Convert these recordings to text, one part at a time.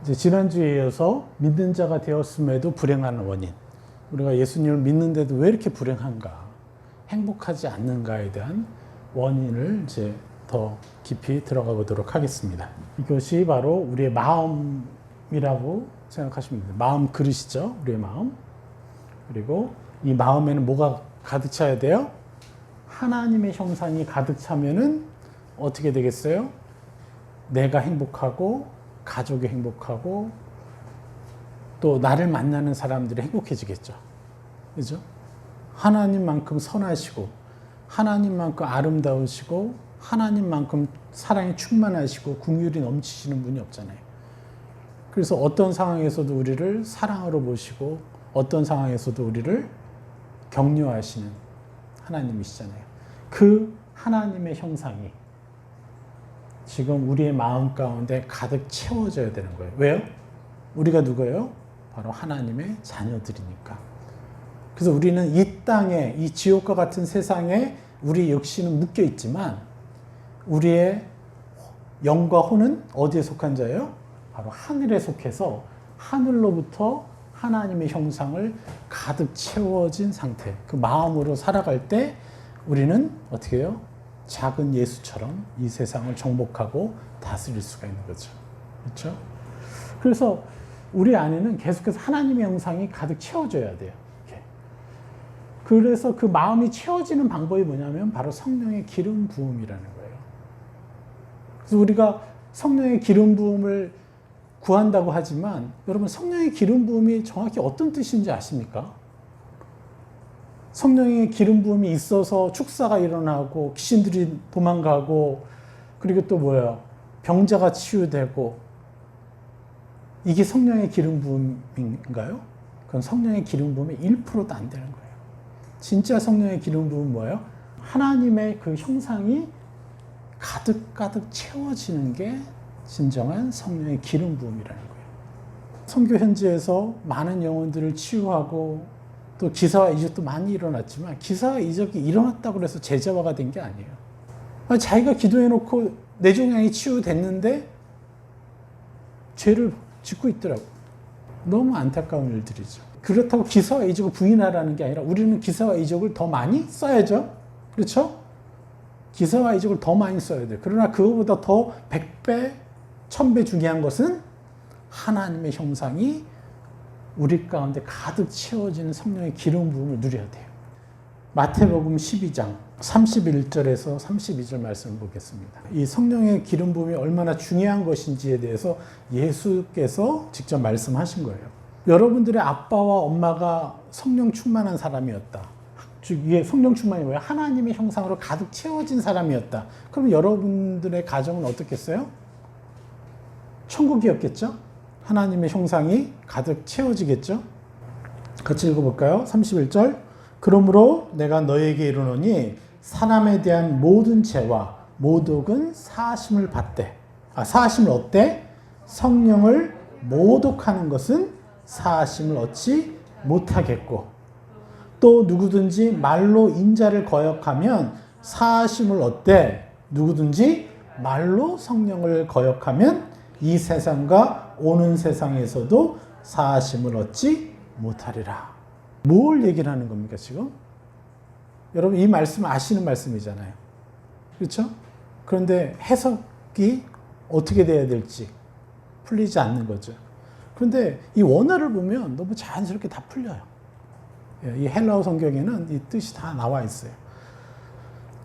이제 지난주에 이어서 믿는 자가 되었음에도 불행한 원인. 우리가 예수님을 믿는데도 왜 이렇게 불행한가? 행복하지 않는가에 대한 원인을 이제 더 깊이 들어가 보도록 하겠습니다. 이것이 바로 우리의 마음이라고 생각하시면 됩니다. 마음 그릇이죠. 우리의 마음. 그리고 이 마음에는 뭐가 가득 차야 돼요? 하나님의 형상이 가득 차면은 어떻게 되겠어요? 내가 행복하고 가족이 행복하고 또 나를 만나는 사람들이 행복해지겠죠. 그죠? 하나님만큼 선하시고 하나님만큼 아름다우시고 하나님만큼 사랑이 충만하시고 긍휼이 넘치시는 분이 없잖아요. 그래서 어떤 상황에서도 우리를 사랑으로 보시고 어떤 상황에서도 우리를 격려하시는 하나님이시잖아요. 그 하나님의 형상이 지금 우리의 마음 가운데 가득 채워져야 되는 거예요. 왜요? 우리가 누구예요? 바로 하나님의 자녀들이니까. 그래서 우리는 이 땅에, 이 지옥과 같은 세상에 우리 역시는 묶여 있지만 우리의 영과 혼은 어디에 속한 자예요? 바로 하늘에 속해서 하늘로부터 하나님의 형상을 가득 채워진 상태. 그 마음으로 살아갈 때 우리는 어떻게 해요? 작은 예수처럼 이 세상을 정복하고 다스릴 수가 있는 거죠. 그렇죠? 그래서 우리 안에는 계속해서 하나님의 형상이 가득 채워져야 돼요. 이렇게. 그래서 그 마음이 채워지는 방법이 뭐냐면 바로 성령의 기름 부음이라는 거예요. 그래서 우리가 성령의 기름 부음을 구한다고 하지만 여러분 성령의 기름 부음이 정확히 어떤 뜻인지 아십니까? 성령의 기름 부음이 있어서 축사가 일어나고 귀신들이 도망가고 그리고 또 뭐예요? 병자가 치유되고 이게 성령의 기름 부음인가요? 그건 성령의 기름 부음의 1%도 안 되는 거예요. 진짜 성령의 기름 부음은 뭐예요? 하나님의 그 형상이 가득가득 채워지는 게 진정한 성령의 기름 부음이라는 거예요. 선교 현지에서 많은 영혼들을 치유하고 또 기사와 이적도 많이 일어났지만 기사와 이적이 일어났다고 해서 제자화가 된 게 아니에요. 자기가 기도해놓고 뇌종양이 치유됐는데 죄를 짓고 있더라고요. 너무 안타까운 일들이죠. 그렇다고 기사와 이적을 부인하라는 게 아니라 우리는 기사와 이적을 더 많이 써야죠. 그렇죠? 기사와 이적을 더 많이 써야 돼요. 그러나 그거보다 더 100배, 1000배 중요한 것은 하나님의 형상이 우리 가운데 가득 채워지는 성령의 기름 부음을 누려야 돼요. 마태복음 12장 31절에서 32절 말씀을 보겠습니다. 이 성령의 기름 부음이 얼마나 중요한 것인지에 대해서 예수께서 직접 말씀하신 거예요. 여러분들의 아빠와 엄마가 성령 충만한 사람이었다. 즉 이게 성령 충만이 뭐예요? 하나님의 형상으로 가득 채워진 사람이었다. 그럼 여러분들의 가정은 어떻겠어요? 천국이었겠죠? 하나님의 형상이 가득 채워지겠죠? 같이 읽어볼까요? 31절. 그러므로 내가 너에게 이르노니 사람에 대한 모든 죄와 모독은 사하심을 받되 사하심을 얻되 성령을 모독하는 것은 사하심을 얻지 못하겠고 또 누구든지 말로 인자를 거역하면 사하심을 얻되 누구든지 말로 성령을 거역하면 이 세상과 오는 세상에서도 사하심을 얻지 못하리라. 뭘 얘기를 하는 겁니까 지금? 여러분 이 말씀 아시는 말씀이잖아요. 그렇죠? 그런데 해석이 어떻게 돼야 될지 풀리지 않는 거죠. 그런데 이 원어를 보면 너무 자연스럽게 다 풀려요. 이 헬라어 성경에는 이 뜻이 다 나와 있어요.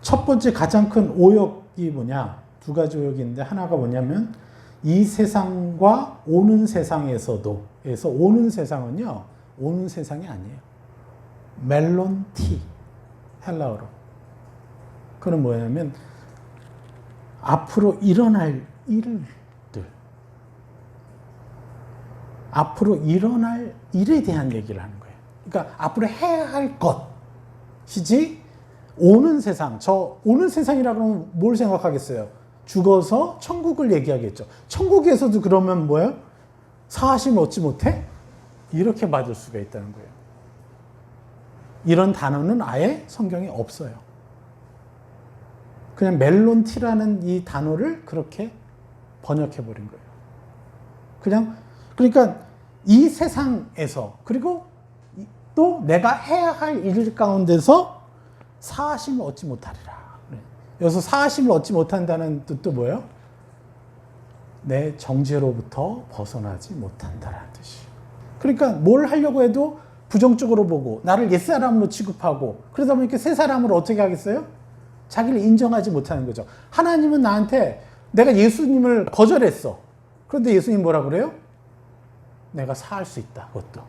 첫 번째 가장 큰 오역이 뭐냐? 두 가지 오역이 있는데 하나가 뭐냐면 이 세상과 오는 세상에서도 에서 오는 세상은요. 오는 세상이 아니에요. 멜론티 헬라어로. 그건 뭐냐면 앞으로 일어날 일들 앞으로 일어날 일에 대한 얘기를 하는 거예요. 그러니까 앞으로 해야 할 것이지 오는 세상. 저 오는 세상이라고 하면 뭘 생각하겠어요? 죽어서 천국을 얘기하겠죠. 천국에서도 그러면 뭐예요? 사하심 얻지 못해? 이렇게 받을 수가 있다는 거예요. 이런 단어는 아예 성경에 없어요. 그냥 멜론티라는 이 단어를 그렇게 번역해버린 거예요. 그냥 그러니까 이 세상에서 그리고 또 내가 해야 할 일 가운데서 사하심을 얻지 못하리라. 여기서 사하심을 얻지 못한다는 뜻도 뭐예요? 내 정죄로부터 벗어나지 못한다라는 뜻이에요. 그러니까 뭘 하려고 해도 부정적으로 보고 나를 옛사람으로 취급하고 그러다 보니까 새 사람으로 어떻게 하겠어요? 자기를 인정하지 못하는 거죠. 하나님은 나한테 내가 예수님을 거절했어. 그런데 예수님 뭐라 그래요? 내가 사할 수 있다. 그것도.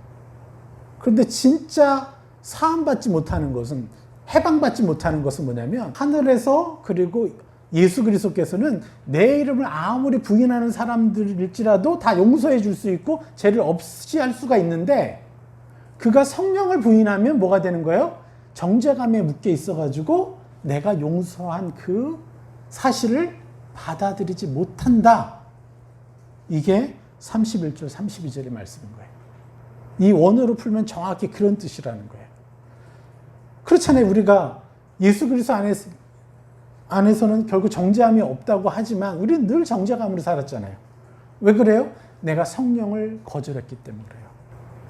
그런데 진짜 사함받지 못하는 것은 해방받지 못하는 것은 뭐냐면 하늘에서 그리고 예수 그리스도께서는 내 이름을 아무리 부인하는 사람들일지라도 다 용서해 줄 수 있고 죄를 없이 할 수가 있는데 그가 성령을 부인하면 뭐가 되는 거예요? 정죄감에 묶여 있어가지고 내가 용서한 그 사실을 받아들이지 못한다. 이게 31절 32절의 말씀인 거예요. 이 원어로 풀면 정확히 그런 뜻이라는 거예요. 그렇잖아요. 우리가 예수 그리스도 안에서는 결국 정죄함이 없다고 하지만 우리는 늘 정죄감으로 살았잖아요. 왜 그래요? 내가 성령을 거절했기 때문에 그래요.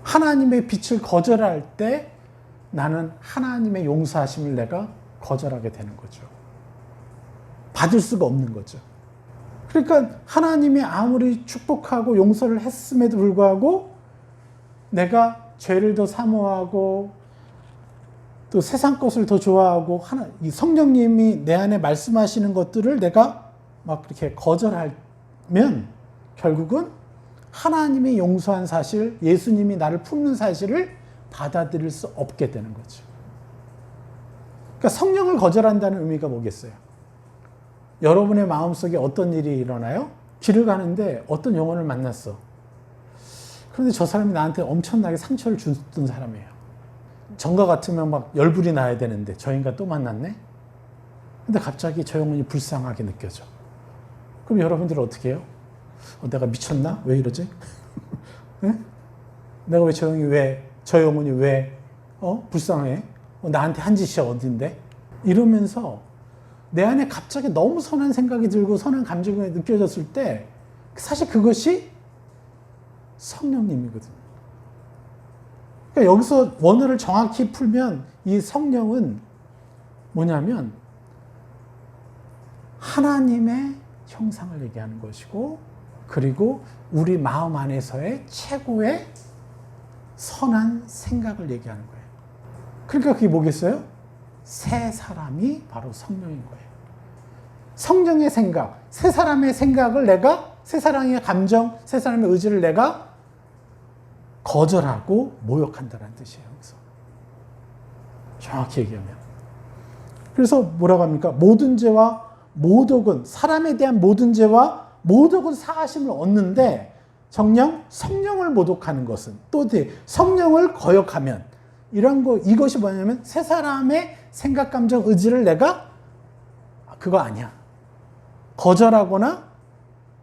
하나님의 빛을 거절할 때 나는 하나님의 용서하심을 내가 거절하게 되는 거죠. 받을 수가 없는 거죠. 그러니까 하나님이 아무리 축복하고 용서를 했음에도 불구하고 내가 죄를 더 사모하고 또 세상 것을 더 좋아하고 이 성령님이 내 안에 말씀하시는 것들을 내가 막 이렇게 거절하면 결국은 하나님이 용서한 사실, 예수님이 나를 품는 사실을 받아들일 수 없게 되는 거죠. 그러니까 성령을 거절한다는 의미가 뭐겠어요? 여러분의 마음속에 어떤 일이 일어나요? 길을 가는데 어떤 영혼을 만났어. 그런데 저 사람이 나한테 엄청나게 상처를 줬던 사람이에요. 전과 같으면 막 열불이 나야 되는데 저 인간 또 만났네? 근데 갑자기 저 영혼이 불쌍하게 느껴져. 그럼 여러분들은 어떻게 해요? 내가 미쳤나? 왜 이러지? 내가 왜 저 영혼이 왜 불쌍해? 나한테 한 짓이 어딘데? 이러면서 내 안에 갑자기 너무 선한 생각이 들고 선한 감정이 느껴졌을 때 사실 그것이 성령님이거든요. 그러니까 여기서 원어를 정확히 풀면 이 성령은 뭐냐면 하나님의 형상을 얘기하는 것이고 그리고 우리 마음 안에서의 최고의 선한 생각을 얘기하는 거예요. 그러니까 그게 뭐겠어요? 새 사람이 바로 성령인 거예요. 성령의 생각, 새 사람의 생각을 내가, 새 사람의 감정, 새 사람의 의지를 내가 거절하고 모욕한다는 뜻이에요. 여기서 정확히 얘기하면. 그래서 뭐라고 합니까? 모든 죄와 모독은, 사람에 대한 모든 죄와 모독은 사하심을 얻는데 정녕 성령을 모독하는 것은, 또 성령을 거역하면 이런 거, 이것이 뭐냐면 새 사람의 생각, 감정, 의지를 내가 그거 아니야. 거절하거나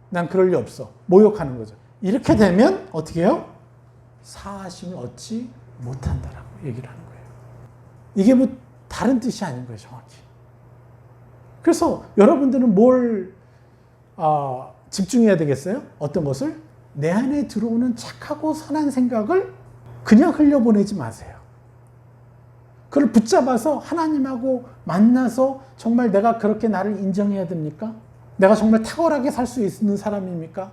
난 그럴 리 없어. 모욕하는 거죠. 이렇게 되면 어떻게 해요? 사하심을 얻지 못한다라고 얘기를 하는 거예요. 이게 뭐 다른 뜻이 아닌 거예요, 정확히. 그래서 여러분들은 뭘 집중해야 되겠어요? 어떤 것을? 내 안에 들어오는 착하고 선한 생각을 그냥 흘려보내지 마세요. 그걸 붙잡아서 하나님하고 만나서 정말 내가 그렇게 나를 인정해야 됩니까? 내가 정말 탁월하게 살 수 있는 사람입니까?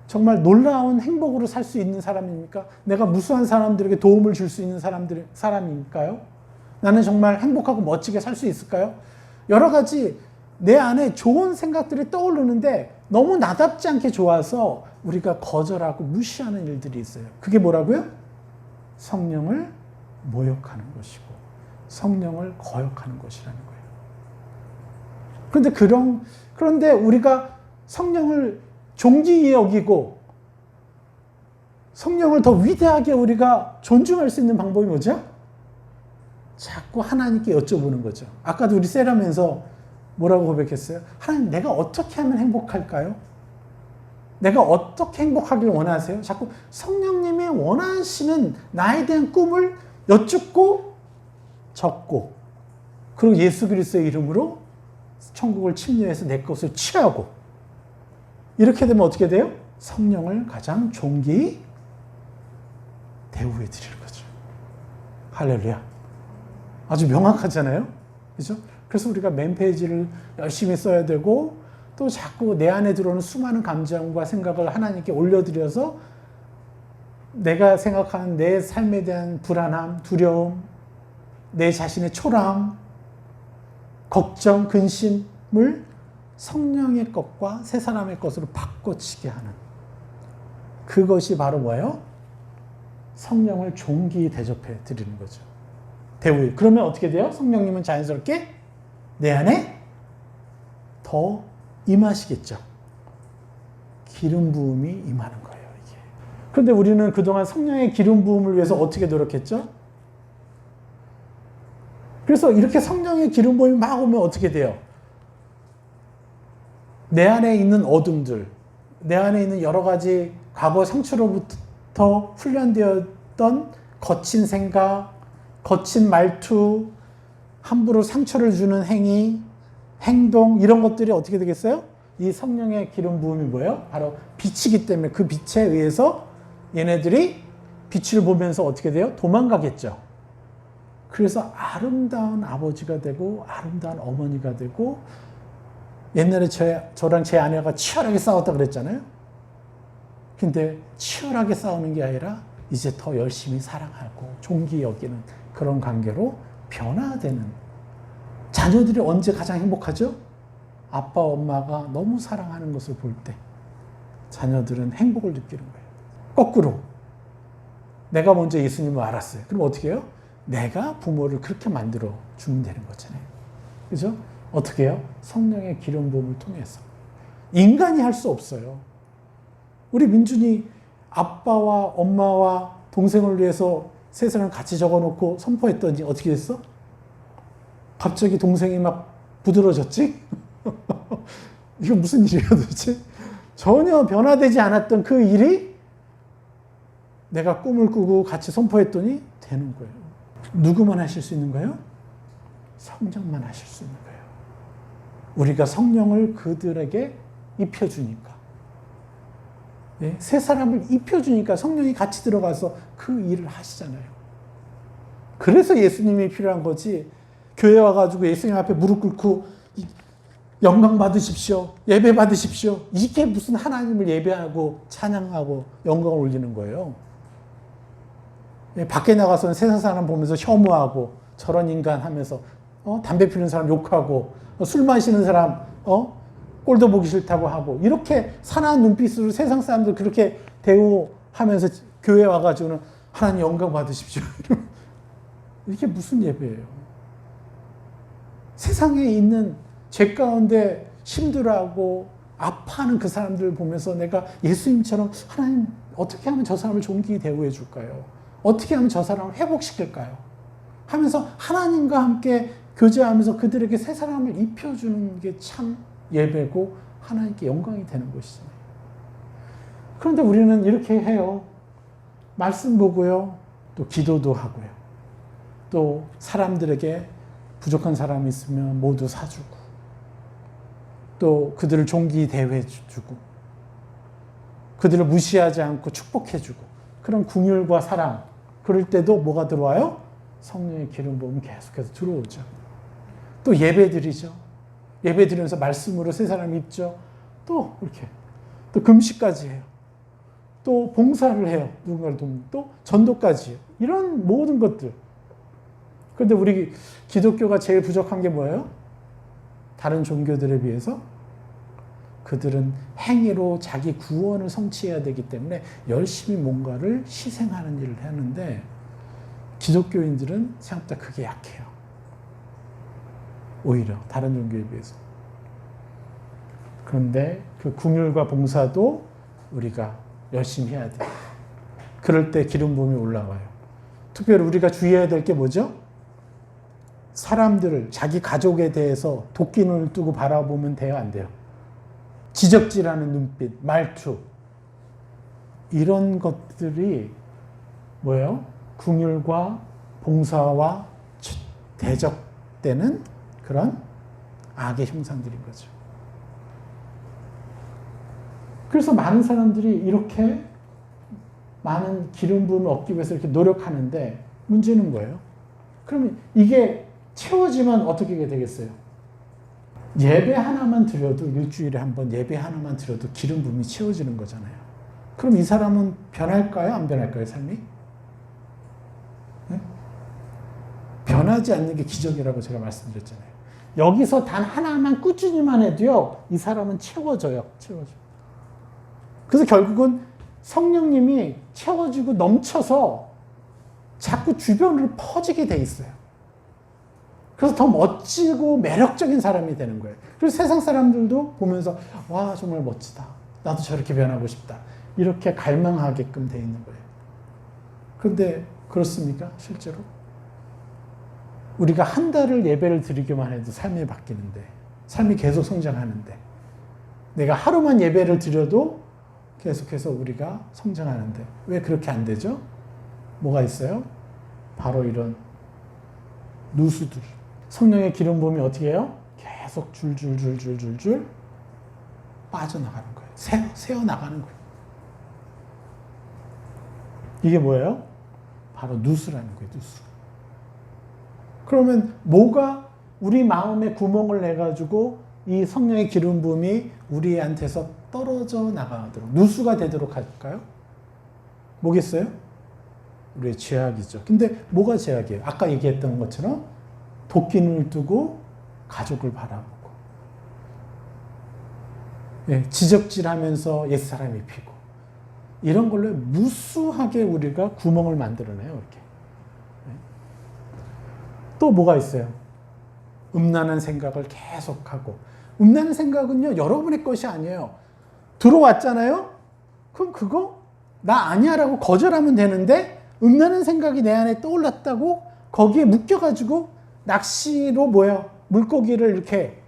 정말 놀라운 행복으로 살 수 있는 사람입니까? 내가 무수한 사람들에게 도움을 줄 수 있는 사람일까요? 나는 정말 행복하고 멋지게 살 수 있을까요? 여러 가지 내 안에 좋은 생각들이 떠오르는데 너무 나답지 않게 좋아서 우리가 거절하고 무시하는 일들이 있어요. 그게 뭐라고요? 성령을 모욕하는 것이고 성령을 거역하는 것이라는 거예요. 그런데 우리가 성령을 존귀히 여기고 성령을 더 위대하게 우리가 존중할 수 있는 방법이 뭐죠? 자꾸 하나님께 여쭤보는 거죠. 아까도 우리 세라면서 뭐라고 고백했어요? 하나님, 내가 어떻게 하면 행복할까요? 내가 어떻게 행복하길 원하세요? 자꾸 성령님이 원하시는 나에 대한 꿈을 여쭙고 적고, 그리고 예수 그리스도의 이름으로 천국을 침례해서 내 것을 취하고, 이렇게 되면 어떻게 돼요? 성령을 가장 존귀히 대우해 드리는 거죠. 할렐루야. 아주 명확하잖아요. 그죠? 그래서 우리가 맨페이지를 열심히 써야 되고 또 자꾸 내 안에 들어오는 수많은 감정과 생각을 하나님께 올려드려서 내가 생각하는 내 삶에 대한 불안함, 두려움, 내 자신의 초라함, 걱정, 근심을 성령의 것과 새 사람의 것으로 바꿔치게 하는 그것이 바로 뭐예요? 성령을 존귀히 대접해 드리는 거죠. 대우해. 그러면 어떻게 돼요? 성령님은 자연스럽게 내 안에 더 임하시겠죠. 기름 부음이 임하는 거예요, 이게. 그런데 우리는 그동안 성령의 기름 부음을 위해서 어떻게 노력했죠? 그래서 이렇게 성령의 기름 부음이 막 오면 어떻게 돼요? 내 안에 있는 어둠들, 내 안에 있는 여러 가지 과거 상처로부터 훈련되었던 거친 생각, 거친 말투, 함부로 상처를 주는 행위, 행동 이런 것들이 어떻게 되겠어요? 이 성령의 기름 부음이 뭐예요? 바로 빛이기 때문에 그 빛에 의해서 얘네들이 빛을 보면서 어떻게 돼요? 도망가겠죠. 그래서 아름다운 아버지가 되고 아름다운 어머니가 되고 옛날에 저랑 제 아내가 치열하게 싸웠다 그랬잖아요. 근데 치열하게 싸우는 게 아니라 이제 더 열심히 사랑하고 존귀 여기는 그런 관계로 변화되는. 자녀들이 언제 가장 행복하죠? 아빠, 엄마가 너무 사랑하는 것을 볼 때 자녀들은 행복을 느끼는 거예요. 거꾸로 내가 먼저 예수님을 알았어요. 그럼 어떻게 해요? 내가 부모를 그렇게 만들어 주면 되는 거잖아요. 그죠? 어떻게 해요? 성령의 기름 부음을 통해서. 인간이 할 수 없어요. 우리 민준이 아빠와 엄마와 동생을 위해서 세상을 같이 적어놓고 선포했더니 어떻게 됐어? 갑자기 동생이 막 부드러워졌지? 이거 무슨 일이야 도대체? 전혀 변화되지 않았던 그 일이 내가 꿈을 꾸고 같이 선포했더니 되는 거예요. 누구만 하실 수 있는 거예요? 성령만 하실 수 있는 거예요. 우리가 성령을 그들에게 입혀주니까. 예? 새 사람을 입혀주니까 성령이 같이 들어가서 그 일을 하시잖아요. 그래서 예수님이 필요한 거지. 교회 와가지고 예수님 앞에 무릎 꿇고 영광 받으십시오. 예배 받으십시오. 이게 무슨 하나님을 예배하고 찬양하고 영광을 올리는 거예요. 예, 밖에 나가서는 세상 사람 보면서 혐오하고 저런 인간 하면서 담배 피우는 사람 욕하고 술 마시는 사람 꼴도 보기 싫다고 하고 이렇게 사나운 눈빛으로 세상 사람들 그렇게 대우하면서 교회 와가지고는 하나님 영광 받으십시오. 이게 무슨 예배예요? 세상에 있는 죄 가운데 힘들어하고 아파하는 그 사람들을 보면서 내가 예수님처럼 하나님 어떻게 하면 저 사람을 존귀히 대우해 줄까요? 어떻게 하면 저 사람을 회복시킬까요? 하면서 하나님과 함께 교제하면서 그들에게 새 사람을 입혀주는 게 참 예배고 하나님께 영광이 되는 것이잖아요. 그런데 우리는 이렇게 해요. 말씀 보고요. 또 기도도 하고요. 또 사람들에게 부족한 사람이 있으면 모두 사주고 또 그들을 존귀히 대우해주고 그들을 무시하지 않고 축복해주고 그런 긍휼과 사랑 그럴 때도 뭐가 들어와요? 성령의 기름 부음이 계속해서 들어오죠. 또 예배드리죠. 예배드리면서 말씀으로 새 사람 입죠. 또 이렇게 또 금식까지 해요. 또 봉사를 해요. 누군가를 돕는 또 전도까지 해요. 이런 모든 것들. 그런데 우리 기독교가 제일 부족한 게 뭐예요? 다른 종교들에 비해서 그들은 행위로 자기 구원을 성취해야 되기 때문에 열심히 뭔가를 희생하는 일을 하는데 기독교인들은 생각보다 그게 약해요. 오히려 다른 종교에 비해서. 그런데 그 긍휼과 봉사도 우리가 열심히 해야 돼요. 그럴 때 기름 부음이 올라와요. 특별히 우리가 주의해야 될 게 뭐죠? 사람들을 자기 가족에 대해서 도끼눈을 뜨고 바라보면 돼요, 안 돼요? 지적질하는 눈빛, 말투 이런 것들이 뭐예요? 긍휼과 봉사와 대적되는 그런 악의 형상들인 거죠. 그래서 많은 사람들이 이렇게 많은 기름 부음을 얻기 위해서 이렇게 노력하는데 문제는 뭐예요? 그러면 이게 채워지면 어떻게 되겠어요? 예배 하나만 드려도 일주일에 한 번 예배 하나만 드려도 기름 부음이 채워지는 거잖아요. 그럼 이 사람은 변할까요? 안 변할까요? 삶이? 네? 변하지 않는 게 기적이라고 제가 말씀드렸잖아요. 여기서 단 하나만 꾸준히만 해도요, 이 사람은 채워져요. 그래서 결국은 성령님이 채워지고 넘쳐서 자꾸 주변으로 퍼지게 돼 있어요. 그래서 더 멋지고 매력적인 사람이 되는 거예요. 그래서 세상 사람들도 보면서 와 정말 멋지다. 나도 저렇게 변하고 싶다. 이렇게 갈망하게끔 돼 있는 거예요. 그런데 그렇습니까? 실제로? 우리가 한 달을 예배를 드리기만 해도 삶이 바뀌는데, 삶이 계속 성장하는데, 내가 하루만 예배를 드려도 계속해서 우리가 성장하는데 왜 그렇게 안 되죠? 뭐가 있어요? 바로 이런 누수들. 성령의 기름 부음이 어떻게 해요? 계속 줄줄줄줄줄줄 빠져나가는 거예요. 새어나가는 거예요. 이게 뭐예요? 바로 누수라는 거예요. 누수. 그러면 뭐가 우리 마음에 구멍을 내가지고 이 성령의 기름 부음이 우리한테서 떨어져 나가도록 누수가 되도록 할까요? 뭐겠어요? 우리의 죄악이죠. 근데 뭐가 죄악이에요? 아까 얘기했던 것처럼 도끼눈을 뜨고 가족을 바라보고, 지적질하면서 옛사람이 피고, 이런 걸로 무수하게 우리가 구멍을 만들어내요. 이렇게. 또 뭐가 있어요? 음란한 생각을 계속하고. 음란한 생각은요, 여러분의 것이 아니에요. 들어왔잖아요? 그럼 그거 나 아니야 라고 거절하면 되는데, 음란한 생각이 내 안에 떠올랐다고 거기에 묶여가지고 낚시로 물고기를 이렇게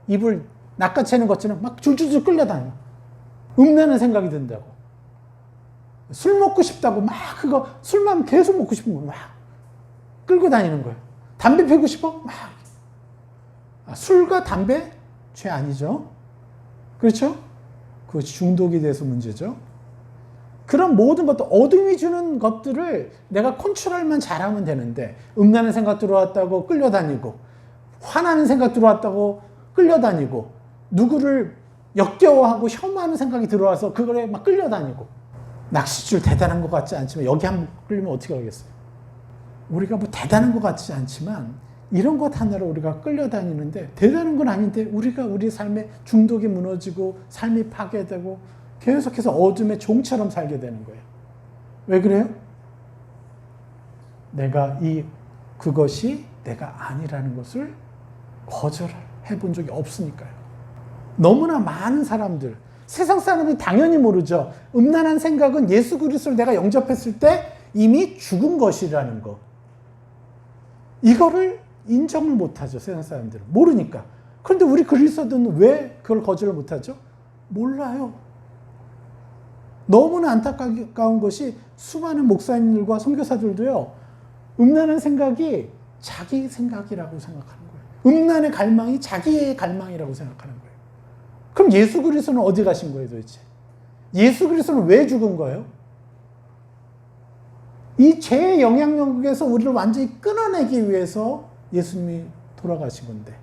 입을 낚아채는 것처럼 막 줄줄줄 끌려다녀요. 음란한 생각이 든다고. 술 먹고 싶다고 막 그거 술만 계속 먹고 싶은 거 막 끌고 다니는 거예요. 담배 피우고 싶어? 막. 술과 담배 죄 아니죠? 그렇죠? 그것이 중독이 돼서 문제죠. 그런 모든 것도 어둠이 주는 것들을 내가 컨트롤만 잘하면 되는데, 음란한 생각 들어왔다고 끌려다니고, 화나는 생각 들어왔다고 끌려다니고, 누구를 역겨워하고 혐오하는 생각이 들어와서 그거에 막 끌려다니고, 낚싯줄 대단한 것 같지 않지만 여기 한번 끌리면 어떻게 하겠어요? 우리가 뭐 대단한 것 같지 않지만 이런 것 하나로 우리가 끌려다니는데, 대단한 건 아닌데 우리가 우리 삶에 중독이 무너지고 삶이 파괴되고 계속해서 어둠의 종처럼 살게 되는 거예요. 왜 그래요? 내가 그것이 내가 아니라는 것을 거절해 본 적이 없으니까요. 너무나 많은 사람들, 세상 사람이 당연히 모르죠. 음란한 생각은 예수 그리스도를 내가 영접했을 때 이미 죽은 것이라는 거. 이거를 인정을 못하죠. 세상 사람들은. 모르니까. 그런데 우리 그리스도인은 왜 그걸 거절을 못하죠? 몰라요. 너무나 안타까운 것이 수많은 목사님들과 선교사들도요, 음란한 생각이 자기 생각이라고 생각하는 거예요. 음란의 갈망이 자기의 갈망이라고 생각하는 거예요. 그럼 예수 그리스도는 어디 가신 거예요, 도대체? 예수 그리스도는 왜 죽은 거예요? 이 죄의 영향력에서 우리를 완전히 끊어내기 위해서 예수님이 돌아가신 건데,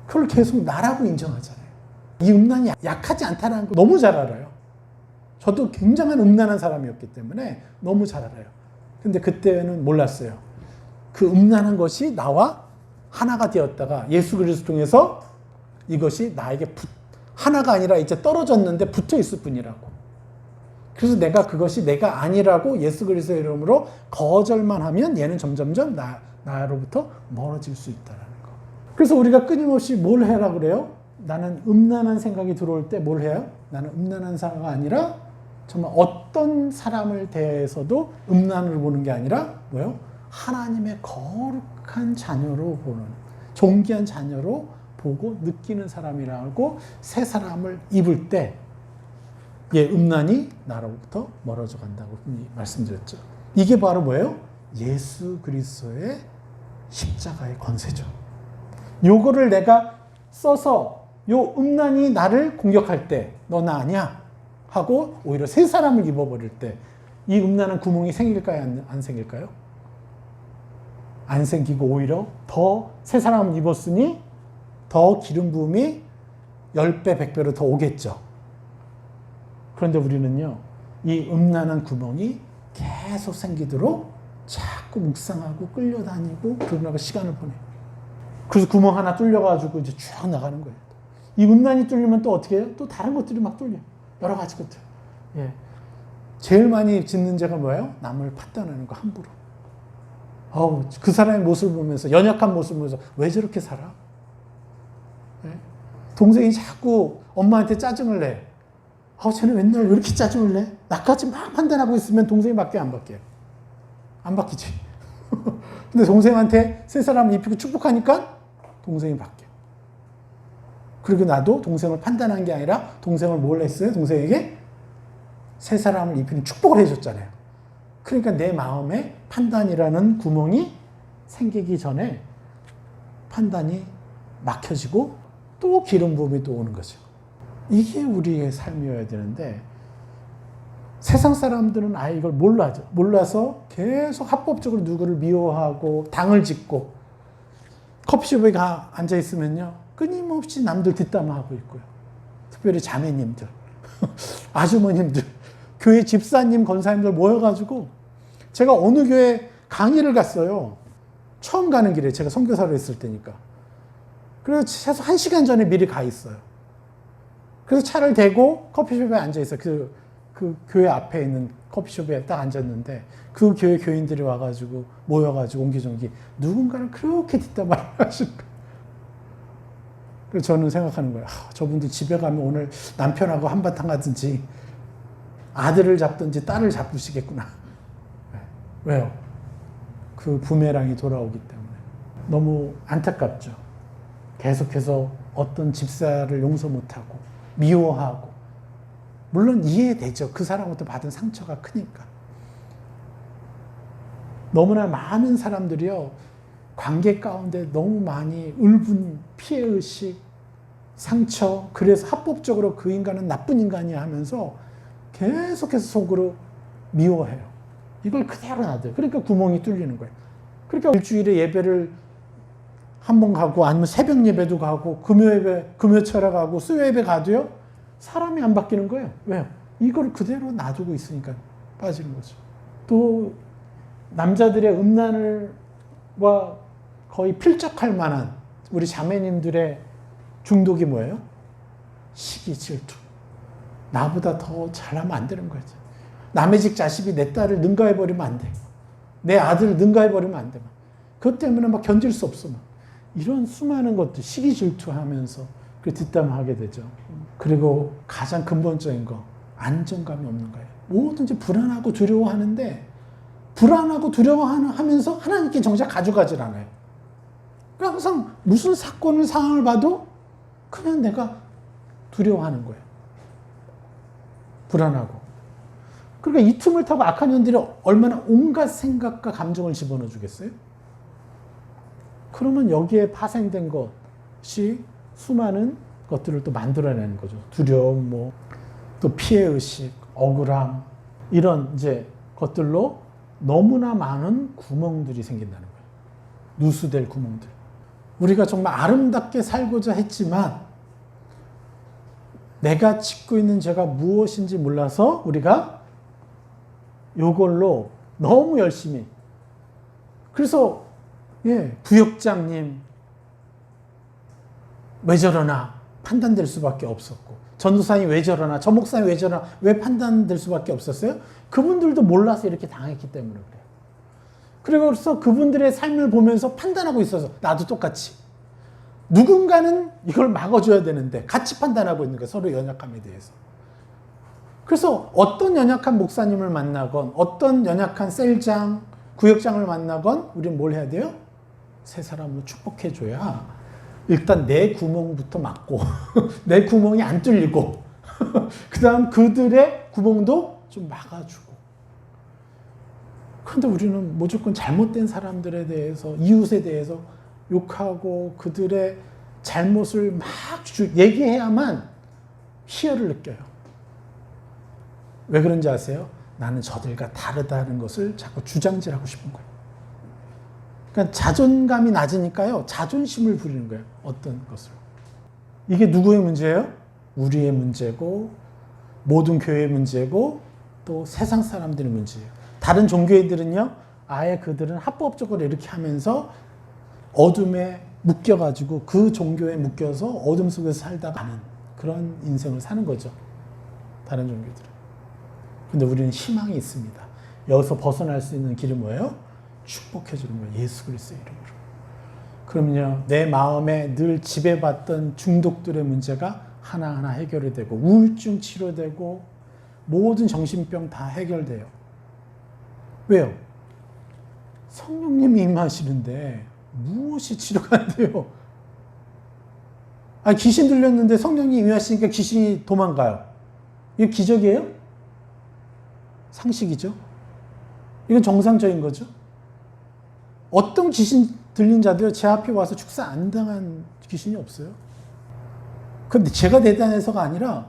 그걸 계속 나라고 인정하잖아요. 이 음란이 약하지 않다는 거 너무 잘 알아요. 저도 굉장한 음란한 사람이었기 때문에 너무 잘 알아요. 근데 그때는 몰랐어요. 그 음란한 것이 나와 하나가 되었다가 예수 그리스도 통해서 이것이 나에게 하나가 아니라 이제 떨어졌는데 붙어 있을 뿐이라고. 그래서 내가 그것이 내가 아니라고 예수 그리스도의 이름으로 거절만 하면 얘는 점점점 나로부터 멀어질 수 있다는 거. 그래서 우리가 끊임없이 뭘 해라 그래요? 나는 음란한 생각이 들어올 때 뭘 해요? 나는 음란한 사람이 아니라 정말 어떤 사람을 대해서도 음란을 보는 게 아니라 뭐예요? 하나님의 거룩한 자녀로 보는, 존귀한 자녀로 보고 느끼는 사람이라고 새 사람을 입을 때 음란이 나로부터 멀어져 간다고 말씀드렸죠. 이게 바로 뭐예요? 예수 그리스도의 십자가의 권세죠. 요거를 내가 써서 요 음란이 나를 공격할 때 너 나 아니야 하고 오히려 새 사람을 입어버릴 때 이 음란한 구멍이 생길까요? 안 생길까요? 안 생기고 오히려 더 새 사람을 입었으니 더 기름 부음이 10배, 100배로 더 오겠죠. 그런데 우리는요, 이 음란한 구멍이 계속 생기도록 자꾸 묵상하고 끌려다니고 그러다가 시간을 보내요. 그래서 구멍 하나 뚫려가지고 이제 쭉 나가는 거예요. 이 음란이 뚫리면 또 어떻게 해요? 또 다른 것들이 막 뚫려요. 여러 가지 것들. 예. 제일 많이 짓는 죄가 뭐예요? 남을 판단하는 거 함부로. 그 사람의 모습을 보면서, 연약한 모습을 보면서 왜 저렇게 살아? 예? 동생이 자꾸 엄마한테 짜증을 내. 쟤는 맨날 왜 이렇게 짜증을 내? 나까지 막 판단하고 있으면 동생이 바뀌어요, 안 바뀌어요? 안 바뀌지. 근데 동생한테 새 사람을 입히고 축복하니까 동생이 바뀌어. 그리고 나도 동생을 판단한 게 아니라 동생을 뭘 했어요? 동생에게 새 사람을 입히는 축복을 해줬잖아요. 그러니까 내 마음에 판단이라는 구멍이 생기기 전에 판단이 막혀지고 또 기름 부음이 또 오는 거죠. 이게 우리의 삶이어야 되는데 세상 사람들은 아예 이걸 몰라서 계속 합법적으로 누구를 미워하고 당을 짓고 커피숍에 앉아있으면요 끊임없이 남들 뒷담화하고 있고요. 특별히 자매님들, 아주머님들, 교회 집사님, 권사님들 모여가지고 제가 어느 교회 강의를 갔어요. 처음 가는 길에 제가 선교사로 했을 때니까. 그래서 최소 1시간 전에 미리 가 있어요. 그래서 차를 대고 커피숍에 앉아있어요. 그 교회 앞에 있는 커피숍에 딱 앉았는데 그 교회 교인들이 와가지고 모여가지고 옹기종기 누군가를 그렇게 뒷담화를 하시는 거예요. 그래서 저는 생각하는 거예요. 저분들 집에 가면 오늘 남편하고 한바탕 하든지 아들을 잡든지 딸을 잡으시겠구나. 왜요? 그 부메랑이 돌아오기 때문에. 너무 안타깝죠. 계속해서 어떤 집사를 용서 못하고 미워하고 물론 이해되죠. 그 사람부터 받은 상처가 크니까. 너무나 많은 사람들이요. 관계 가운데 너무 많이 울분, 피해의식, 상처, 그래서 합법적으로 그 인간은 나쁜 인간이야 하면서 계속해서 속으로 미워해요. 이걸 그대로 놔둬요. 그러니까 구멍이 뚫리는 거예요. 그러니까 일주일에 예배를 한 번 가고 아니면 새벽 예배도 가고 금요철에 가고 수요 예배 가도요. 사람이 안 바뀌는 거예요. 왜요? 이걸 그대로 놔두고 있으니까 빠지는 거죠. 또 남자들의 음란과 거의 필적할 만한 우리 자매님들의 중독이 뭐예요? 시기, 질투. 나보다 더 잘하면 안 되는 거죠. 남의 집 자식이 내 딸을 능가해버리면 안 돼. 내 아들을 능가해버리면 안 돼. 그것 때문에 막 견딜 수 없어. 이런 수많은 것들, 시기 질투하면서 그 뒷담화하게 되죠. 그리고 가장 근본적인 거, 안정감이 없는 거예요. 뭐든지 불안하고 두려워하는데 불안하고 두려워하면서 하나님께 정작 가져가질 않아요. 그러니까 항상 무슨 사건을, 상황을 봐도 그냥 내가 두려워하는 거예요. 불안하고. 그러니까 이 틈을 타고 악한 년들이 얼마나 온갖 생각과 감정을 집어넣어 주겠어요? 그러면 여기에 파생된 것이 수많은 것들을 또 만들어내는 거죠. 두려움, 또 피해의식, 억울함, 이런 이제 것들로 너무나 많은 구멍들이 생긴다는 거예요. 누수될 구멍들. 우리가 정말 아름답게 살고자 했지만 내가 짓고 있는 죄가 무엇인지 몰라서 우리가 이걸로 너무 열심히. 그래서 부역장님 왜 저러나 판단될 수밖에 없었고, 전도사님 왜 저러나, 저 목사님 왜 저러나 왜 판단될 수밖에 없었어요? 그분들도 몰라서 이렇게 당했기 때문에 그래요. 그래서 그분들의 삶을 보면서 판단하고 있어서 나도 똑같이 누군가는 이걸 막아줘야 되는데 같이 판단하고 있는 거예요. 서로 연약함에 대해서. 그래서 어떤 연약한 목사님을 만나건 어떤 연약한 셀장, 구역장을 만나건 우리는 뭘 해야 돼요? 새 사람으로 축복해줘야 일단 내 구멍부터 막고 내 구멍이 안 뚫리고 그 다음 그들의 구멍도 좀 막아주고. 그런데 우리는 무조건 잘못된 사람들에 대해서, 이웃에 대해서 욕하고 그들의 잘못을 막 얘기해야만 희열을 느껴요. 왜 그런지 아세요? 나는 저들과 다르다는 것을 자꾸 주장질하고 싶은 거예요. 그러니까 자존감이 낮으니까요. 자존심을 부리는 거예요. 어떤 것을. 이게 누구의 문제예요? 우리의 문제고 모든 교회의 문제고 또 세상 사람들의 문제예요. 다른 종교인들은요. 아예 그들은 합법적으로 이렇게 하면서 어둠에 묶여가지고 그 종교에 묶여서 어둠 속에서 살다 가는 그런 인생을 사는 거죠. 다른 종교들은. 근데 우리는 희망이 있습니다. 여기서 벗어날 수 있는 길은 뭐예요? 축복해 주는 거예요. 예수 그리스도의 이름으로. 그러면요. 내 마음에 늘 지배받던 중독들의 문제가 하나하나 해결이 되고 우울증 치료되고 모든 정신병 다 해결돼요. 왜요? 성령님이 임하시는데 무엇이 치료가 안 돼요? 아니, 귀신 들렸는데 성령님이 임하시니까 귀신이 도망가요. 이게 기적이에요? 상식이죠? 이건 정상적인 거죠? 어떤 귀신 들린 자도요, 제 앞에 와서 축사 안 당한 귀신이 없어요. 근데 제가 대단해서가 아니라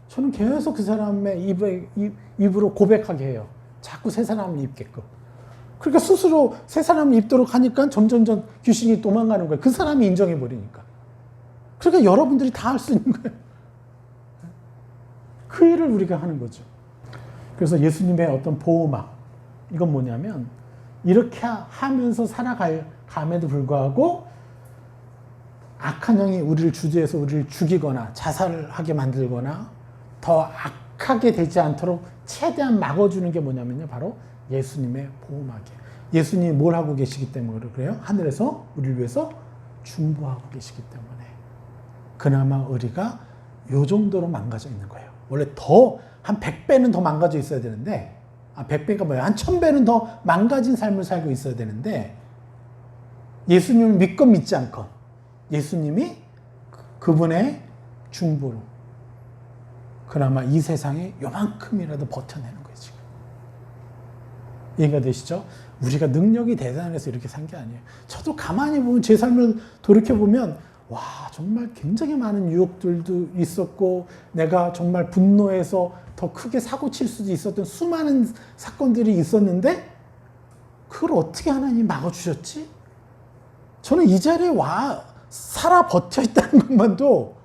저는 계속 그 사람의 입으로 고백하게 해요. 자꾸 새 사람을 입게끔. 그러니까 스스로 새 사람을 입도록 하니까 점점점 귀신이 도망가는 거예요. 그 사람이 인정해버리니까. 그러니까 여러분들이 다 할 수 있는 거예요. 그 일을 우리가 하는 거죠. 그래서 예수님의 어떤 보호막, 이건 뭐냐면 이렇게 하면서 살아감에도 불구하고 악한 영이 우리를 주도해서 우리를 죽이거나 자살을 하게 만들거나 더 악하게 되지 않도록 최대한 막아주는 게 뭐냐면요. 바로 예수님의 보호막이에요. 예수님이 뭘 하고 계시기 때문에 그래요? 하늘에서 우리를 위해서 중보하고 계시기 때문에 그나마 우리가 요 정도로 망가져 있는 거예요. 원래 더 한 100배는 더 망가져 있어야 되는데 100배가 뭐예요? 한 1000배는 더 망가진 삶을 살고 있어야 되는데 예수님을 믿건 믿지 않건 예수님이 그분의 중보로 그나마 이 세상에 요만큼이라도 버텨내는 거예요. 지금 이해가 되시죠? 우리가 능력이 대단해서 이렇게 산 게 아니에요. 저도 가만히 보면 제 삶을 돌이켜보면 와, 정말 굉장히 많은 유혹들도 있었고 내가 정말 분노해서 더 크게 사고 칠 수도 있었던 수많은 사건들이 있었는데 그걸 어떻게 하나님이 막아주셨지? 저는 이 자리에 살아 버텨 있다는 것만도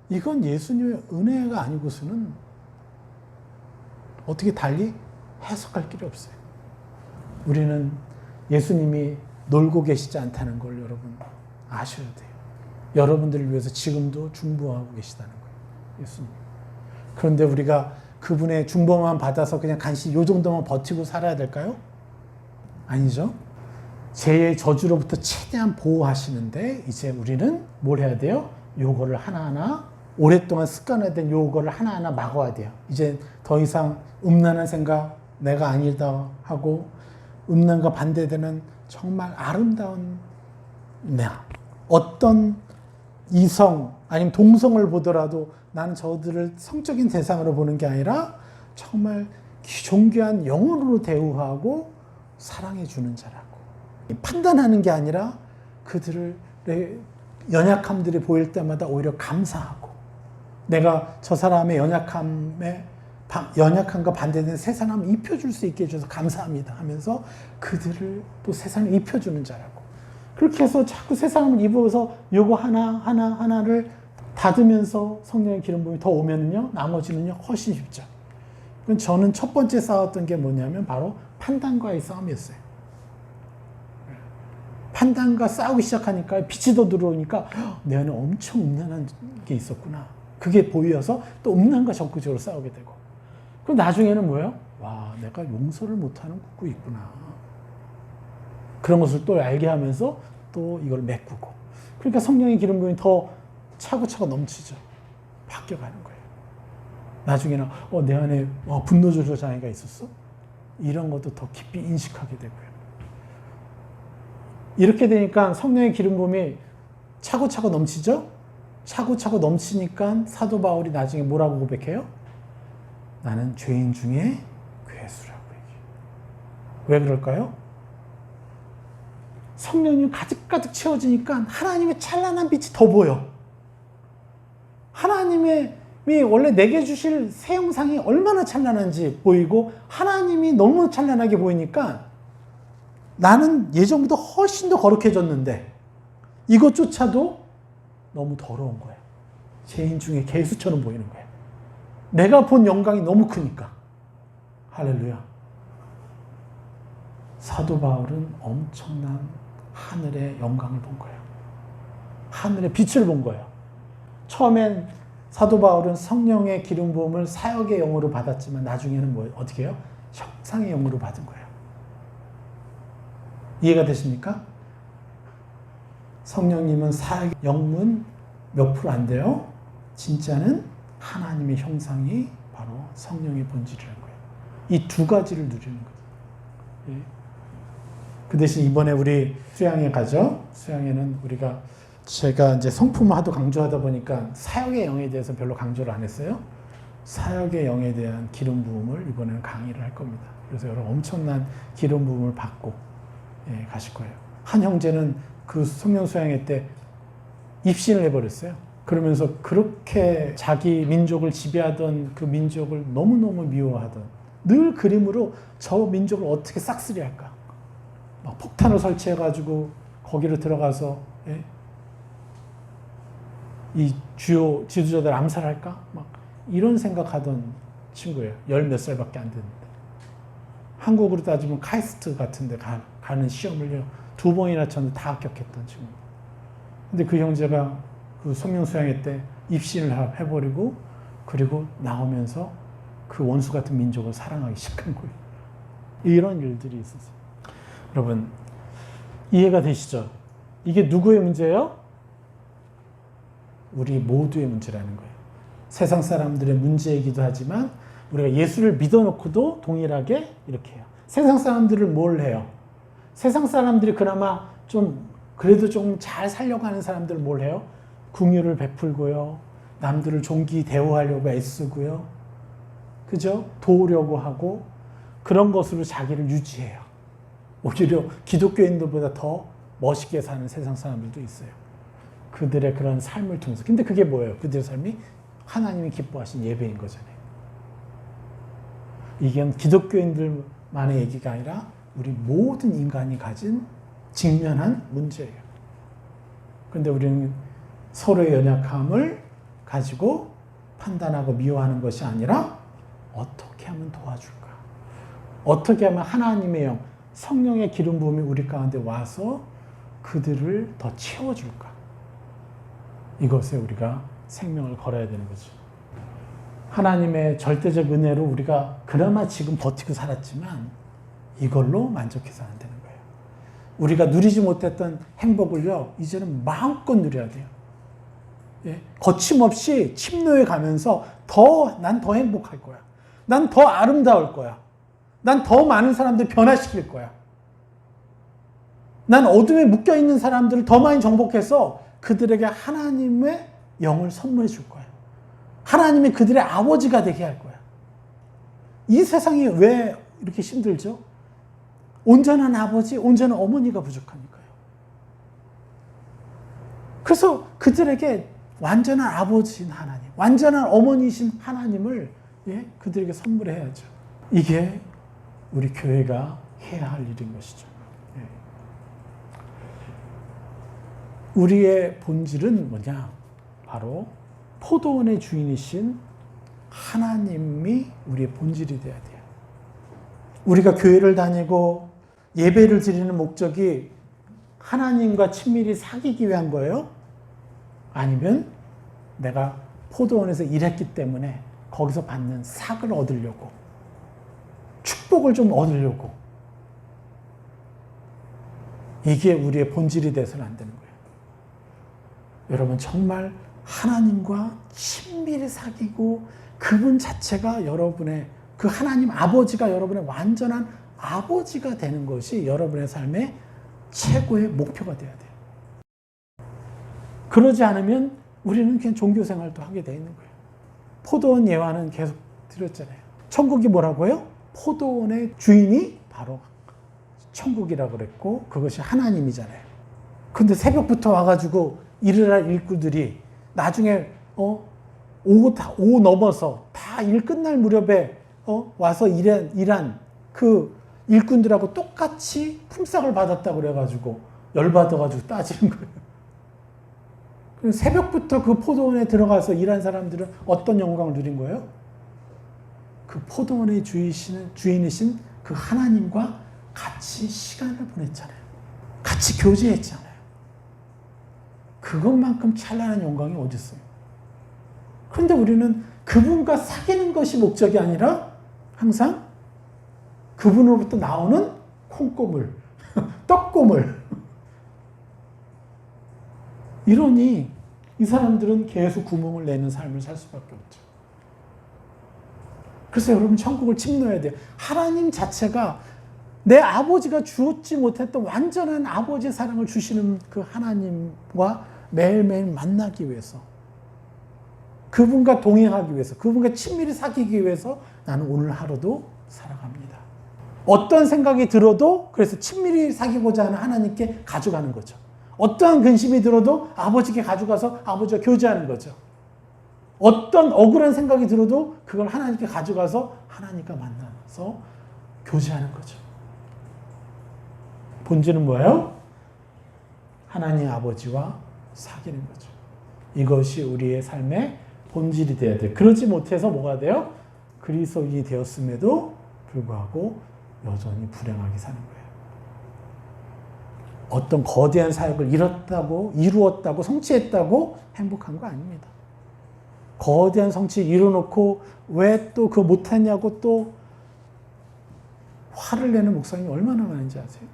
이건 예수님의 은혜가 아니고서는 어떻게 달리 해석할 길이 없어요. 우리는 예수님이 놀고 계시지 않다는 걸 여러분 아셔야 돼요. 여러분들을 위해서 지금도 중보하고 계시다는 거예요. 예수님. 그런데 우리가 그분의 중보만 받아서 그냥 간신히 요 정도만 버티고 살아야 될까요? 아니죠. 죄의 저주로부터 최대한 보호하시는데 이제 우리는 뭘 해야 돼요? 요거를 하나하나 오랫동안 습관화된 요거를 하나하나 막아야 돼요. 이제 더 이상 음란한 생각 내가 아니다 하고 음란과 반대되는 정말 아름다운 어떤 이성 아니면 동성을 보더라도 나는 저들을 성적인 대상으로 보는 게 아니라 정말 존귀한 영혼으로 대우하고 사랑해 주는 자라고 판단하는 게 아니라 그들의 연약함들이 보일 때마다 오히려 감사하고 내가 저 사람의 연약함과 반대되는 새 사람을 입혀줄 수 있게 해줘서 감사합니다 하면서 그들을 또 새 사람을 입혀주는 자라고 그렇게 해서 자꾸 새 사람을 입어서 요거 하나를 닫으면서 성령의 기름 부음이 더 오면은요 나머지는요 훨씬 쉽죠. 저는 첫 번째 싸웠던 게 뭐냐면 바로 판단과의 싸움이었어요. 판단과 싸우기 시작하니까 빛이 더 들어오니까 내 안에 엄청 음란한 게 있었구나. 그게 보여서 또 음란과 적극적으로 싸우게 되고 그럼 나중에는 뭐예요? 와, 내가 용서를 못하는 것도 있구나. 그런 것을 또 알게 하면서 또 이걸 메꾸고 그러니까 성령의 기름 부음이 더 차고차고 넘치죠. 바뀌어가는 거예요. 나중에는 내 안에 분노 조절 장애가 있었어? 이런 것도 더 깊이 인식하게 되고요. 이렇게 되니까 성령의 기름 부음이 차고차고 넘치죠? 차고차고 넘치니까 사도 바울이 나중에 뭐라고 고백해요? 나는 죄인 중에 괴수라고 얘기해요. 왜 그럴까요? 성령님 가득가득 채워지니까 하나님의 찬란한 빛이 더 보여. 하나님의 원래 내게 주실 새 형상이 얼마나 찬란한지 보이고 하나님이 너무 찬란하게 보이니까 나는 예전보다 훨씬 더 거룩해졌는데 이것조차도 너무 더러운 거야. 죄인 중에 개수처럼 보이는 거야. 내가 본 영광이 너무 크니까. 할렐루야. 사도 바울은 엄청난 하늘의 영광을 본 거예요. 하늘의 빛을 본 거예요. 처음엔 사도 바울은 성령의 기름 부음을 사역의 영으로 받았지만 나중에는 어떻게 해요? 형상의 영으로 받은 거예요. 이해가 되십니까? 성령님은 사역의 영문 몇 프로 안 돼요? 진짜는 하나님의 형상이 바로 성령의 본질이라는 거예요. 이 두 가지를 누리는 거예요. 예. 그 대신 이번에 우리 수양회 가죠. 수양회는 제가 이제 성품을 하도 강조하다 보니까 사역의 영에 대해서 별로 강조를 안 했어요. 사역의 영에 대한 기름 부음을 이번에는 강의를 할 겁니다. 그래서 여러분 엄청난 기름 부음을 받고 가실 거예요. 한 형제는 그 성령 수양회 때 입신을 해버렸어요. 그러면서 그렇게 자기 민족을 지배하던 그 민족을 너무너무 미워하던 늘 그림으로 저 민족을 어떻게 싹쓸이할까. 막 폭탄을 설치해가지고 거기로 들어가서 이 주요 지도자들 암살할까? 막 이런 생각하던 친구예요. 10몇 살밖에 안 됐는데. 한국으로 따지면 카이스트 같은 데 가는 시험을 2번이나 쳤는데 다 합격했던 친구. 근데 그 형제가 그 성령 수양회 때 입신을 해버리고 그리고 나오면서 그 원수 같은 민족을 사랑하기 시작한 거예요. 이런 일들이 있었어요. 여러분 이해가 되시죠? 이게 누구의 문제예요? 우리 모두의 문제라는 거예요. 세상 사람들의 문제이기도 하지만 우리가 예수를 믿어놓고도 동일하게 이렇게 해요. 세상 사람들을 뭘 해요? 세상 사람들이 그나마 그래도 좀 잘 살려고 하는 사람들 뭘 해요? 긍휼을 베풀고요. 남들을 존귀 대우하려고 애쓰고요. 그죠? 도우려고 하고 그런 것으로 자기를 유지해요. 오히려 기독교인들보다 더 멋있게 사는 세상 사람들도 있어요. 그들의 그런 삶을 통해서. 근데 그게 뭐예요? 그들의 삶이 하나님이 기뻐하신 예배인 거잖아요. 이게 기독교인들만의 얘기가 아니라 우리 모든 인간이 가진 직면한 문제예요. 그런데 우리는 서로의 연약함을 가지고 판단하고 미워하는 것이 아니라 어떻게 하면 도와줄까? 어떻게 하면 하나님의 영, 성령의 기름 부음이 우리 가운데 와서 그들을 더 채워줄까? 이것에 우리가 생명을 걸어야 되는 거죠. 하나님의 절대적 은혜로 우리가 그나마 지금 버티고 살았지만 이걸로 만족해서 안 되는 거예요. 우리가 누리지 못했던 행복을요, 이제는 마음껏 누려야 돼요. 거침없이 침노해 가면서 난 더 행복할 거야. 난 더 아름다울 거야. 난 더 많은 사람들 변화시킬 거야. 난 어둠에 묶여있는 사람들을 더 많이 정복해서 그들에게 하나님의 영을 선물해 줄 거야. 하나님이 그들의 아버지가 되게 할 거야. 이 세상이 왜 이렇게 힘들죠? 온전한 아버지, 온전한 어머니가 부족하니까요. 그래서 그들에게 완전한 아버지인 하나님, 완전한 어머니이신 하나님을 그들에게 선물해야죠. 이게 우리 교회가 해야 할 일인 것이죠. 우리의 본질은 뭐냐? 바로 포도원의 주인이신 하나님이 우리의 본질이 되어야 돼요. 우리가 교회를 다니고 예배를 드리는 목적이 하나님과 친밀히 사귀기 위한 거예요? 아니면 내가 포도원에서 일했기 때문에 거기서 받는 삭을 얻으려고, 축복을 좀 얻으려고, 이게 우리의 본질이 돼서는 안 되는 거예요. 여러분 정말 하나님과 친밀히 사귀고 그분 자체가 여러분의, 그 하나님 아버지가 여러분의 완전한 아버지가 되는 것이 여러분의 삶의 최고의 목표가 되어야 돼요. 그러지 않으면 우리는 그냥 종교생활도 하게 되어 있는 거예요. 포도원 예화는 계속 드렸잖아요. 천국이 뭐라고요? 포도원의 주인이 바로 천국이라고 그랬고 그것이 하나님이잖아요. 근데 새벽부터 와가지고 일을 할 일꾼들이 나중에 오후 넘어서 다 일 끝날 무렵에 와서 일한 그 일꾼들하고 똑같이 품삯을 받았다고 그래가지고 열받아가지고 따지는 거예요. 새벽부터 그 포도원에 들어가서 일한 사람들은 어떤 영광을 누린 거예요? 그 포도원의 주인이신 그 하나님과 같이 시간을 보냈잖아요. 같이 교제했잖아요. 그것만큼 찬란한 영광이 어디 있어요? 그런데 우리는 그분과 사귀는 것이 목적이 아니라 항상 그분으로부터 나오는 콩고물, 떡고물. 이러니 이 사람들은 계속 구멍을 내는 삶을 살 수밖에 없죠. 그래서 여러분 천국을 침노해야 돼요. 하나님 자체가 내 아버지가 주었지 못했던 완전한 아버지의 사랑을 주시는 그 하나님과 매일매일 만나기 위해서, 그분과 동행하기 위해서, 그분과 친밀히 사귀기 위해서 나는 오늘 하루도 살아갑니다. 어떤 생각이 들어도 그래서 친밀히 사귀고자 하는 하나님께 가져가는 거죠. 어떠한 근심이 들어도 아버지께 가져가서 아버지와 교제하는 거죠. 어떤 억울한 생각이 들어도 그걸 하나님께 가져가서 하나님과 만나서 교제하는 거죠. 본질은 뭐예요? 하나님 아버지와 사귀는 거죠. 이것이 우리의 삶의 본질이 되어야 돼요. 그러지 못해서 뭐가 돼요? 그리스도인이 되었음에도 불구하고 여전히 불행하게 사는 거예요. 어떤 거대한 사역을 이루었다고 성취했다고 행복한 거 아닙니다. 거대한 성취 이루어놓고 왜 또 그거 못하냐고 또 화를 내는 목사님이 얼마나 많은지 아세요?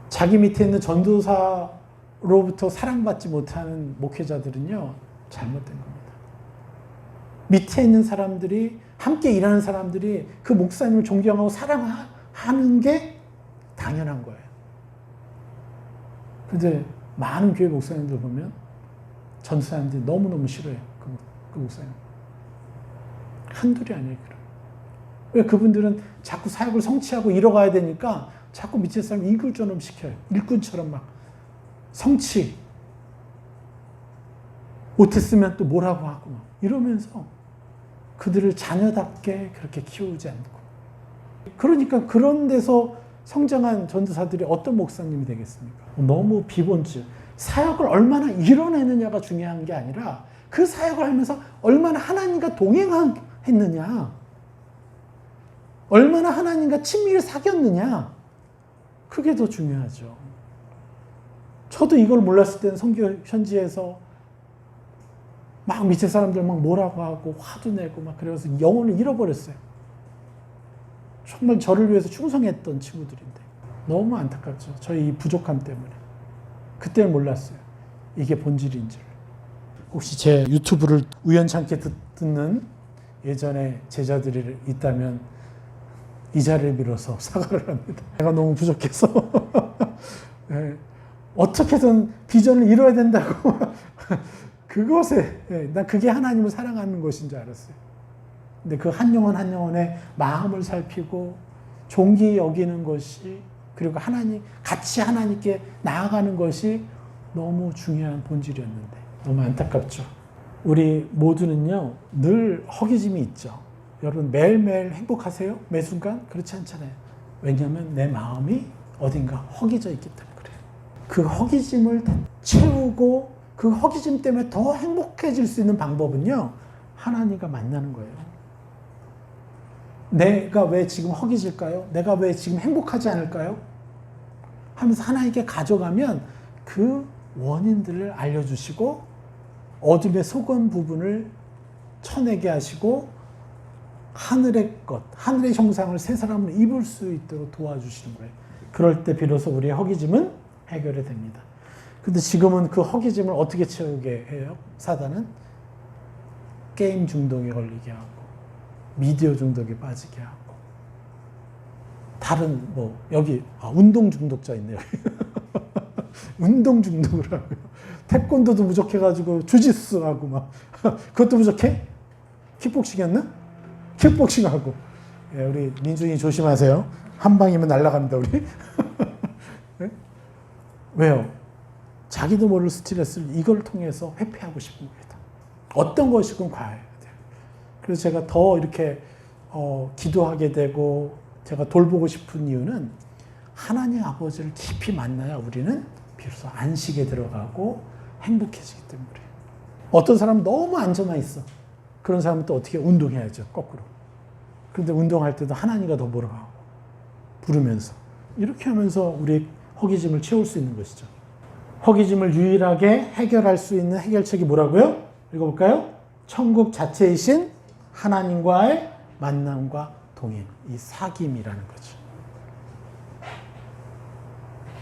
자기 밑에 있는 전도사로부터 사랑받지 못하는 목회자들은요, 잘못된 겁니다. 밑에 있는 사람들이, 함께 일하는 사람들이 그 목사님을 존경하고 사랑하는 게 당연한 거예요. 그런데 많은 교회 목사님들 보면 전도사님들이 너무너무 싫어해요. 그 목사님. 한둘이 아니에요. 왜? 그분들은 자꾸 사역을 성취하고 이뤄가야 되니까 자꾸 밑에 사람 이끌처럼 시켜요. 일꾼처럼 막 성취 못했으면 또 뭐라고 하고 막 이러면서 그들을 자녀답게 그렇게 키우지 않고, 그러니까 그런 데서 성장한 전도사들이 어떤 목사님이 되겠습니까? 너무 비본질. 사역을 얼마나 이뤄내느냐가 중요한 게 아니라 그 사역을 하면서 얼마나 하나님과 동행했느냐, 얼마나 하나님과 친밀히 사귀었느냐, 그게 더 중요하죠. 저도 이걸 몰랐을 때는 선교 현지에서 막 밑에 사람들 막 뭐라고 하고 화도 내고 막 그래서 영혼을 잃어버렸어요. 정말 저를 위해서 충성했던 친구들인데 너무 안타깝죠. 저희 이 부족함 때문에. 그때는 몰랐어요. 이게 본질인지를. 혹시 제 유튜브를 우연찮게 듣는 예전에 제자들이 있다면 이 자리를 빌어서 사과를 합니다. 내가 너무 부족해서 네. 어떻게든 비전을 이뤄야 된다고 그것에 난 그게 하나님을 사랑하는 것인 줄 알았어요. 근데 그 한 영혼 한 영혼의 마음을 살피고 존귀 여기는 것이, 그리고 같이 하나님께 나아가는 것이 너무 중요한 본질이었는데 너무 안타깝죠. 우리 모두는요 늘 허기짐이 있죠. 여러분 매일매일 행복하세요? 매 순간? 그렇지 않잖아요. 왜냐하면 내 마음이 어딘가 허기져 있기 때문에 그래요. 그 허기짐을 채우고 그 허기짐 때문에 더 행복해질 수 있는 방법은요, 하나님과 만나는 거예요. 내가 왜 지금 허기질까요? 내가 왜 지금 행복하지 않을까요? 하면서 하나님께 가져가면 그 원인들을 알려주시고 어둠의 속은 부분을 쳐내게 하시고 하늘의 형상을 새 사람을 입을 수 있도록 도와주시는 거예요. 그럴 때 비로소 우리의 허기짐은 해결이 됩니다. 근데 지금은 그 허기짐을 어떻게 채우게 해요? 사단은 게임 중독에 걸리게 하고 미디어 중독에 빠지게 하고 다른 여기 운동 중독자 있네요. 운동 중독을 하고요. 태권도도 부족해가지고 주짓수 하고 막 그것도 부족해? 킥복싱 했나? 킥복싱 하고 예, 우리 민준이 조심하세요. 한 방이면 날아갑니다, 우리. 네? 왜요? 자기도 모를 스트레스를 이걸 통해서 회피하고 싶은 겁니다. 어떤 것이건 과해야 돼요. 그래서 제가 더 이렇게 기도하게 되고 제가 돌보고 싶은 이유는 하나님 아버지를 깊이 만나야 우리는 비로소 안식에 들어가고 행복해지기 때문에. 어떤 사람은 너무 앉아만 있어. 그런 사람은 또 어떻게 운동해야죠, 거꾸로. 그런데 운동할 때도 하나님과 더불어 가고 부르면서 이렇게 하면서 우리의 허기짐을 채울 수 있는 것이죠. 허기짐을 유일하게 해결할 수 있는 해결책이 뭐라고요? 읽어볼까요? 천국 자체이신 하나님과의 만남과 동행, 이 사귐이라는 거죠.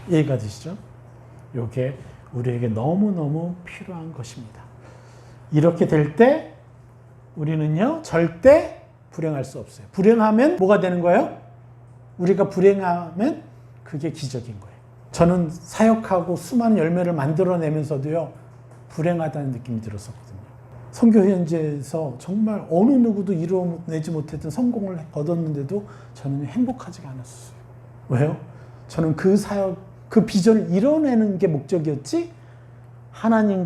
이해가 되시죠? 이게 우리에게 너무너무 필요한 것입니다. 이렇게 될 때 우리는요, 절대 불행할 수 없어요. 불행하면 뭐가 되는 거예요? 우리가 불행하면 그게 기적인 거예요. 저는 사역하고 수많은 열매를 만들어내면서도요, 불행하다는 느낌이 들었었거든요. 선교 현지에서 정말 어느 누구도 이뤄내지 못했던 성공을 얻었는데도 저는 행복하지가 않았어요. 왜요? 저는 그 사역, 그 비전을 이뤄내는 게 목적이었지, 하나님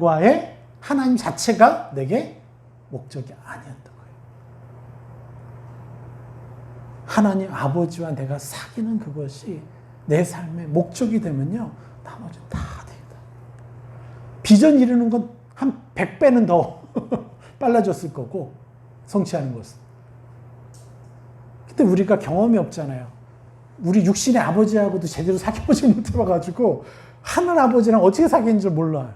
자체가 내게 목적이 아니었던 거예요. 하나님 아버지와 내가 사귀는 그것이 내 삶의 목적이 되면요, 나머지는 다 됩니다. 비전 이루는 건 한 100배는 더 빨라졌을 거고, 성취하는 것은. 근데 우리가 경험이 없잖아요. 우리 육신의 아버지하고도 제대로 사귀어보지 못해봐가지고 하늘 아버지랑 어떻게 사귀는지 몰라요.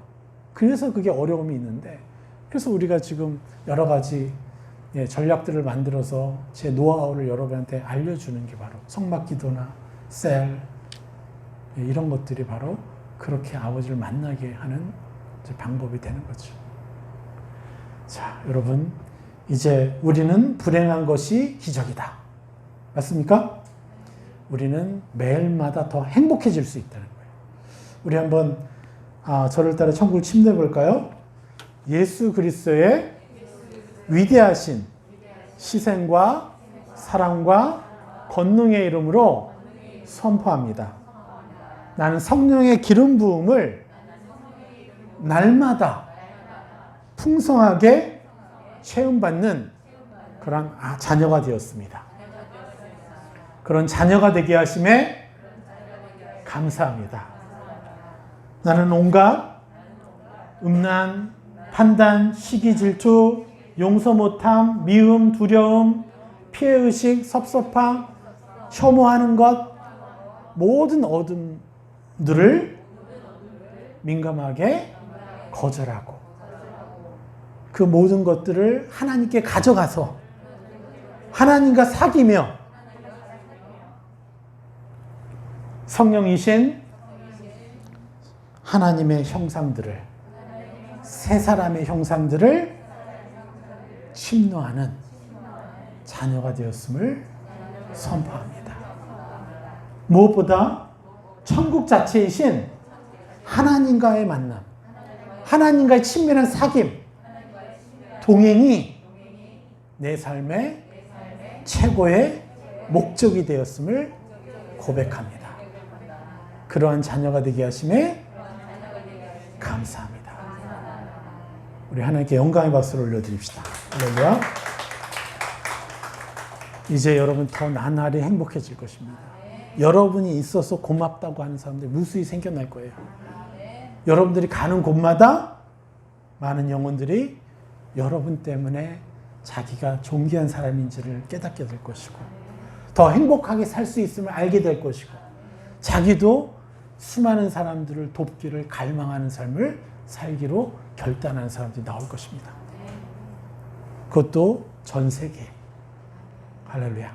그래서 그게 어려움이 있는데, 그래서 우리가 지금 여러 가지 전략들을 만들어서 제 노하우를 여러분한테 알려주는 게 바로 성막기도나 셀, 이런 것들이 바로 그렇게 아버지를 만나게 하는 방법이 되는 거죠. 자, 여러분, 이제 우리는 불행한 것이 기적이다. 맞습니까? 우리는 매일마다 더 행복해질 수 있다는 거예요. 우리 한번 저를 따라 천국을 침례해 볼까요? 예수 그리스도의 위대하신 희생과 사랑과 권능의 이름으로 선포합니다. 나는 성령의 기름 부음을 날마다 풍성하게 체험받는 그런 자녀가 되었습니다. 그런 자녀가 되게 하심에 감사합니다. 나는 온갖 음란, 판단, 시기, 질투, 용서 못함, 미움, 두려움, 피해의식, 섭섭함, 혐오하는 것, 모든 어둠들을 민감하게 거절하고 그 모든 것들을 하나님께 가져가서 하나님과 사귀며 성령이신 하나님의 형상들을, 세 사람의 형상들을 침노하는 자녀가 되었음을 선포합니다. 무엇보다 천국 자체이신 하나님과의 만남, 하나님과의 친밀한 사귐, 동행이 내 삶의 최고의 목적이 되었음을 고백합니다. 그러한 자녀가 되게 하심에 감사합니다. 우리 하나님께 영광의 박수를 올려드립시다. 할렐루야. 이제 여러분 더 나날이 행복해질 것입니다. 여러분이 있어서 고맙다고 하는 사람들이 무수히 생겨날 거예요. 여러분들이 가는 곳마다 많은 영혼들이 여러분 때문에 자기가 존귀한 사람인지를 깨닫게 될 것이고, 더 행복하게 살 수 있음을 알게 될 것이고, 자기도 수많은 사람들을 돕기를 갈망하는 삶을 살기로 결단하는 사람들이 나올 것입니다. 그것도 전 세계. 할렐루야.